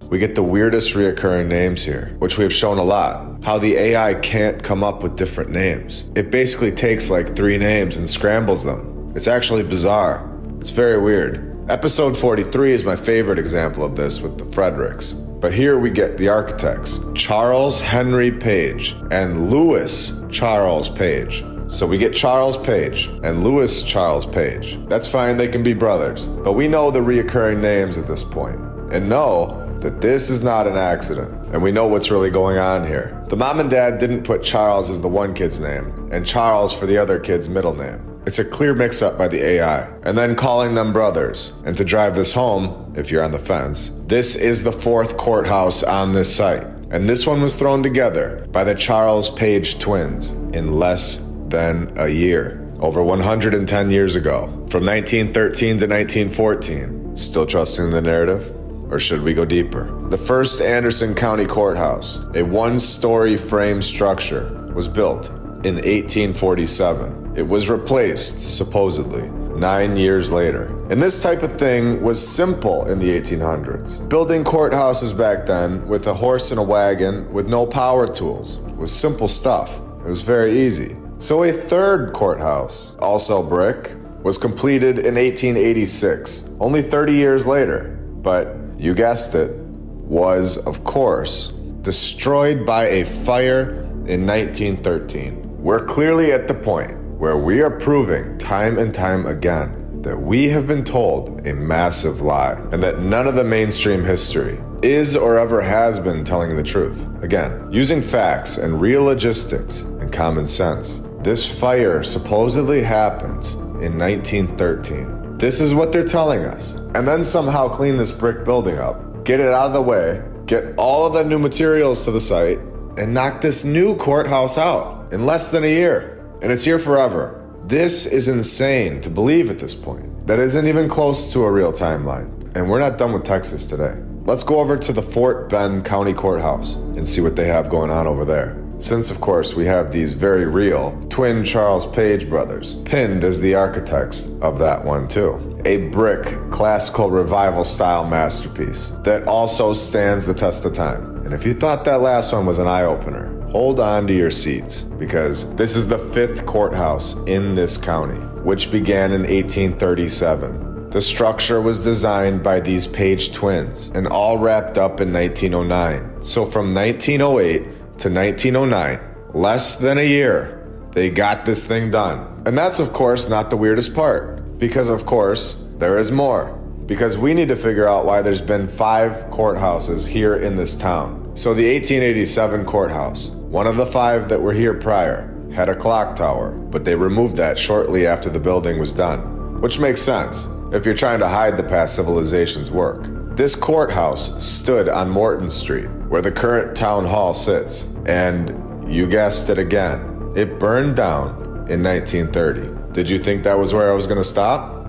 we get the weirdest reoccurring names here, which we have shown a lot. How the AI can't come up with different names. It basically takes like 3 names and scrambles them. It's actually bizarre. It's very weird. Episode 43 is my favorite example of this with the Fredericks. But here we get the architects, Charles Henry Page and Louis Charles Page. So we get Charles Page and Louis Charles Page. That's fine, they can be brothers. But we know the reoccurring names at this point and know that this is not an accident. And we know what's really going on here. The mom and dad didn't put Charles as the one kid's name and Charles for the other kid's middle name. It's a clear mix-up by the AI. And then calling them brothers. And to drive this home, if you're on the fence, this is the 4th courthouse on this site. And this one was thrown together by the Charles Page twins in less than a year, over 110 years ago, from 1913 to 1914. Still trusting the narrative? Or should we go deeper? The first Anderson County Courthouse, a 1-story frame structure, was built in 1847. It was replaced, supposedly, 9 years later. And this type of thing was simple in the 1800s. Building courthouses back then with a horse and a wagon with no power tools was simple stuff. It was very easy. So a 3rd courthouse, also brick, was completed in 1886, only 30 years later. But you guessed it, was, of course, destroyed by a fire in 1913. We're clearly at the point where we are proving time and time again that we have been told a massive lie and that none of the mainstream history is or ever has been telling the truth. Again, using facts and real logistics and common sense, this fire supposedly happens in 1913. This is what they're telling us. And then somehow clean this brick building up, get it out of the way, get all of the new materials to the site, and knock this new courthouse out in less than a year. And it's here forever. This is insane to believe at this point. That isn't even close to a real timeline. And we're not done with Texas today. Let's go over to the Fort Bend County Courthouse and see what they have going on over there. Since, of course, we have these very real twin Charles Page brothers, pinned as the architects of that one too. A brick, classical revival style masterpiece that also stands the test of time. And if you thought that last one was an eye-opener, hold on to your seats, because this is the 5th courthouse in this county, which began in 1837. The structure was designed by these Page twins and all wrapped up in 1909. So from 1908 to 1909, less than a year, they got this thing done. And that's, of course, not the weirdest part, because, of course, there is more. Because we need to figure out why there's been 5 courthouses here in this town. So the 1887 courthouse, one of the 5 that were here prior, had a clock tower, but they removed that shortly after the building was done. Which makes sense, if you're trying to hide the past civilization's work. This courthouse stood on Morton Street, where the current town hall sits, and you guessed it again, it burned down in 1930. Did you think that was where I was gonna stop?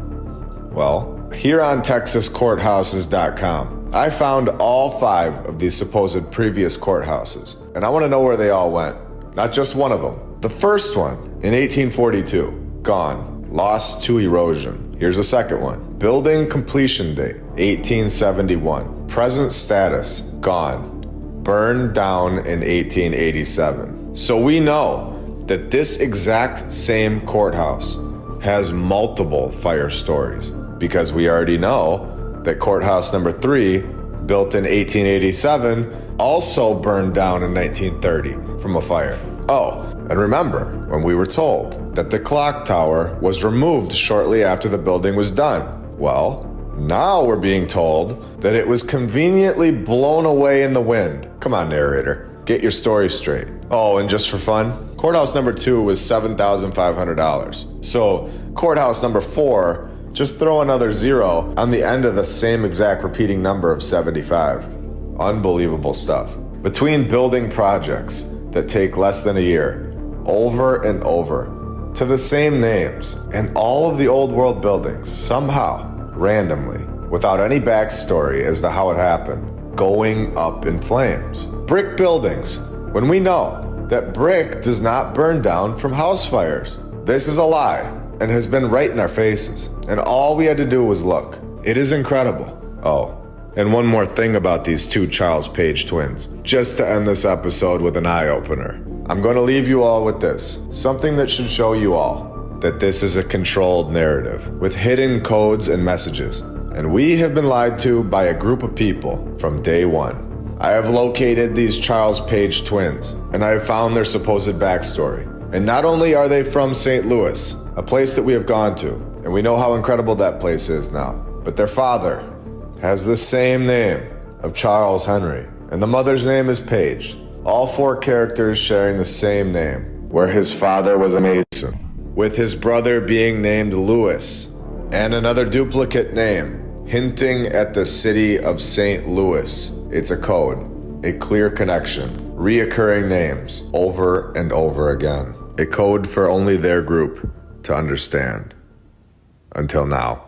Well, here on TexasCourthouses.com, I found all 5 of these supposed previous courthouses, and I want to know where they all went. Not just one of them. The first one, in 1842, gone, lost to erosion. Here's the second one. Building completion date, 1871. Present status, gone. Burned down in 1887. So we know that this exact same courthouse has multiple fire stories, because we already know that courthouse number 3, built in 1887, also burned down in 1930 from a fire. Oh, and remember when we were told that the clock tower was removed shortly after the building was done? Well, now we're being told that it was conveniently blown away in the wind. Come on, narrator, get your story straight. Oh, and just for fun, courthouse number 2 was $7,500. So courthouse number 4, just throw another 0 on the end of the same exact repeating number of 75. Unbelievable stuff. Between building projects that take less than a year, over and over, to the same names, and all of the old world buildings, somehow, randomly, without any backstory as to how it happened, going up in flames. Brick buildings, when we know that brick does not burn down from house fires. This is a lie, and has been right in our faces. And all we had to do was look. It is incredible. Oh, And one more thing about these two Charles Page twins, just to end this episode with an eye-opener. I'm going to leave you all with this, something that should show you all that this is a controlled narrative with hidden codes and messages. And we have been lied to by a group of people from day one. I have located these Charles Page twins, and I have found their supposed backstory. And not only are they from St. Louis, a place that we have gone to, and we know how incredible that place is now, but their father has the same name of Charles Henry, and the mother's name is Page. All four characters sharing the same name, where his father was a Mason, with his brother being named Louis, and another duplicate name, hinting at the city of St. Louis. It's a code, a clear connection, reoccurring names over and over again. A code for only their group to understand. Until now.